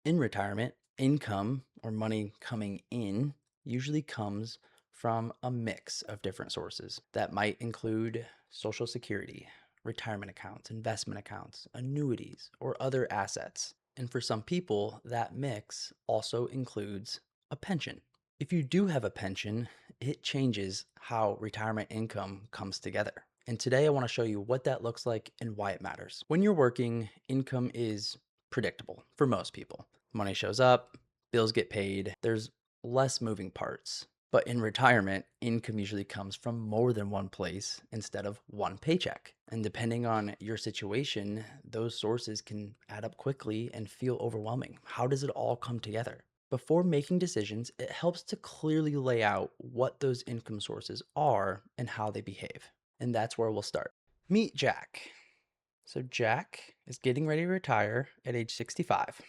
In retirement, income or money coming in usually comes from a mix of different sources that might include Social Security, retirement accounts, investment accounts, annuities, or other assets. And for some people, that mix also includes a pension. If you do have a pension, it changes how retirement income comes together. And today I want to show you what that looks like and why it matters. When you're working, income is predictable for most people. Money shows up, bills get paid, there's less moving parts. But in retirement, income usually comes from more than one place instead of one paycheck. And depending on your situation, those sources can add up quickly and feel overwhelming. How does it all come together? Before making decisions, it helps to clearly lay out what those income sources are and how they behave. And that's where we'll start. Meet Jack. So Jack is getting ready to retire at age 65.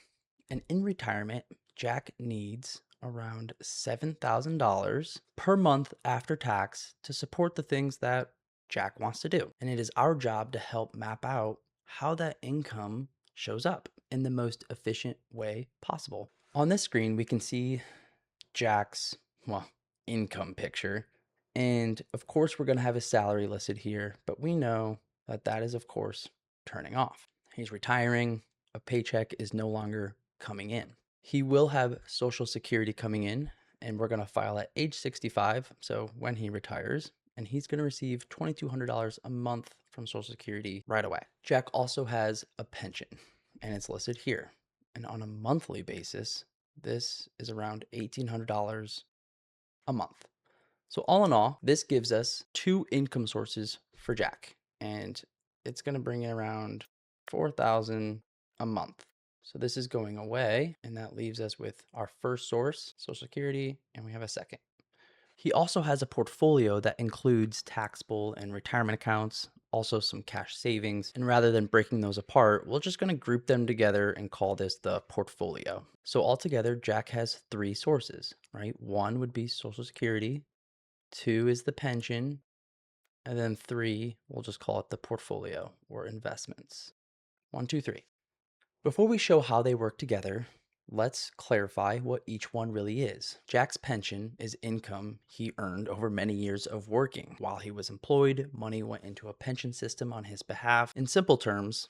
And in retirement, Jack needs around $7,000 per month after tax to support the things that Jack wants to do. And it is our job to help map out how that income shows up in the most efficient way possible. On this screen, we can see Jack's, well, income picture. And of course, we're going to have his salary listed here, but we know that that is, of course, turning off. He's retiring. A paycheck is no longer coming in. He will have Social Security coming in, and we're going to file at age 65. So when he retires, and he's going to receive $2,200 a month from Social Security right away. Jack also has a pension, and it's listed here. And on a monthly basis, this is around $1,800 a month. So all in all, this gives us two income sources for Jack, and it's going to bring in around $4,000 a month. So this is going away, and that leaves us with our first source, Social Security, and we have a second. He also has a portfolio that includes taxable and retirement accounts, also some cash savings. And rather than breaking those apart, we're just going to group them together and call this the portfolio. So altogether, Jack has three sources, right? One would be Social Security, two is the pension, and then three, we'll just call it the portfolio or investments. One, two, three. Before we show how they work together, let's clarify what each one really is. Jack's pension is income he earned over many years of working. While he was employed, money went into a pension system on his behalf. In simple terms,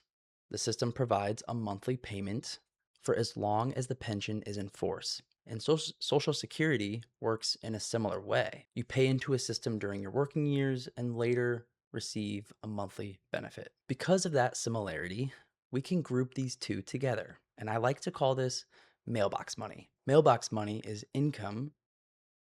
the system provides a monthly payment for as long as the pension is in force. And Social Security works in a similar way. You pay into a system during your working years and later receive a monthly benefit. Because of that similarity, we can group these two together. And I like to call this mailbox money. Mailbox money is income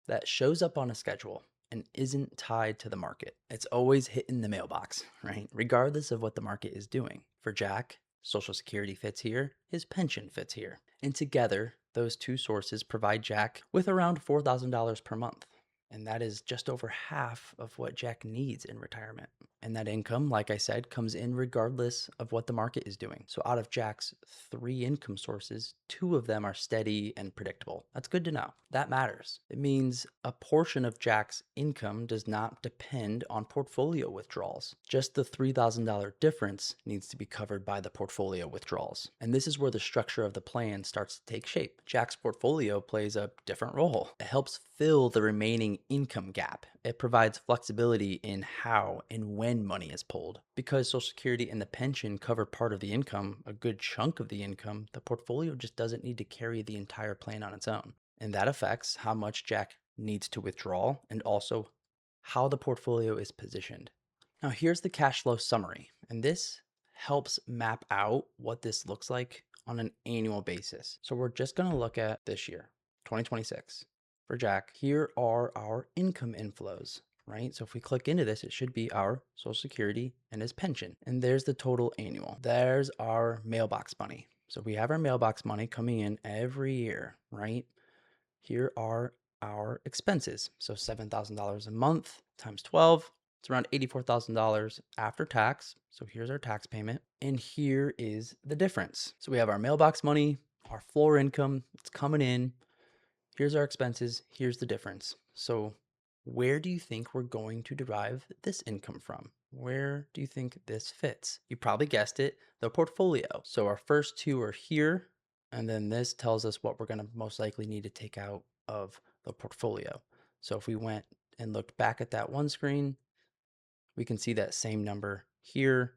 that shows up on a schedule and isn't tied to the market. It's always hitting the mailbox, right? Regardless of what the market is doing. For Jack, Social Security fits here, his pension fits here. And together, those two sources provide Jack with around $4,000 per month. And that is just over half of what Jack needs in retirement. And that income, like I said, comes in regardless of what the market is doing. So out of Jack's three income sources, two of them are steady and predictable. That's good to know. That matters. It means a portion of Jack's income does not depend on portfolio withdrawals. Just the $3,000 difference needs to be covered by the portfolio withdrawals. And this is where the structure of the plan starts to take shape. Jack's portfolio plays a different role. It helps fill the remaining income gap. It provides flexibility in how and when money is pulled. Because Social Security and the pension cover part of the income, a good chunk of the income, the portfolio just doesn't need to carry the entire plan on its own. And that affects how much Jack needs to withdraw and also how the portfolio is positioned. Now here's the cash flow summary, and this helps map out what this looks like on an annual basis. So we're just going to look at this year, 2026. For Jack, here are our income inflows, right? So if we click into this, it should be our Social Security and his pension. And there's the total annual. There's our mailbox money. So we have our mailbox money coming in every year, right? Here are our expenses. So $7,000 a month times 12, it's around $84,000 after tax. So here's our tax payment. And here is the difference. So we have our mailbox money, our floor income, it's coming in. Here's our expenses. Here's the difference. So where do you think we're going to derive this income from? Where do you think this fits? You probably guessed it, the portfolio. So our first two are here, And then this tells us what we're going to most likely need to take out of the portfolio. So if we went and looked back at that one screen, we can see that same number here.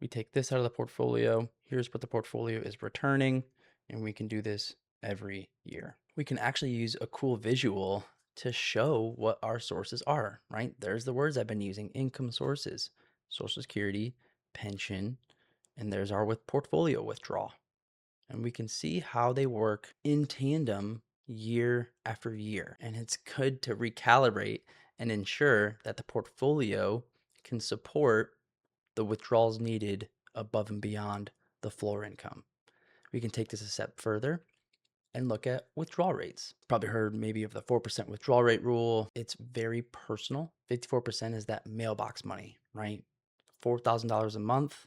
We take this out of the portfolio. Here's what the portfolio is returning, and we can do this every year. We can actually use a cool visual to show what our sources are, right? There's the words I've been using: income sources, Social Security, pension, and there's our portfolio withdrawal. And we can see how they work in tandem year after year. And it's good to recalibrate and ensure that the portfolio can support the withdrawals needed above and beyond the floor income. We can take this a step further and look at withdrawal rates. Probably heard maybe of the 4% withdrawal rate rule. It's very personal. 54% is that mailbox money, right? $4,000 a month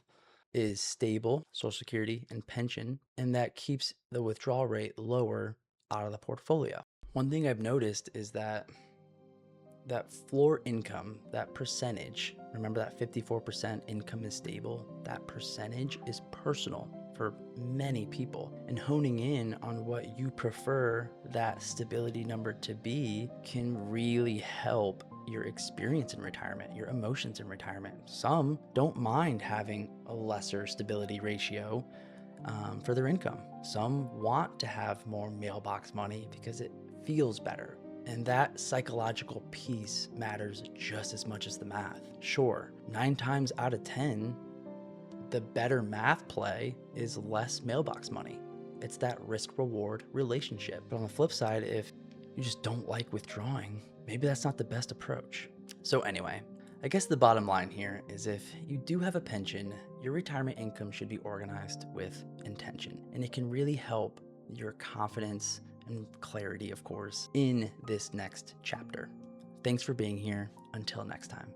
is stable, Social Security and pension, and that keeps the withdrawal rate lower out of the portfolio. One thing I've noticed is that floor income, that percentage, remember that 54% income is stable, that percentage is personal for many people. And honing in on what you prefer that stability number to be can really help your experience in retirement, your emotions in retirement. Some don't mind having a lesser stability ratio for their income. Some want to have more mailbox money because it feels better. And that psychological piece matters just as much as the math. Sure, 9 times out of 10, the better math play is less mailbox money. It's that risk-reward relationship. But on the flip side, if you just don't like withdrawing, maybe that's not the best approach. So anyway, I guess the bottom line here is if you do have a pension, your retirement income should be organized with intention. And it can really help your confidence and clarity, of course, in this next chapter. Thanks for being here. Until next time.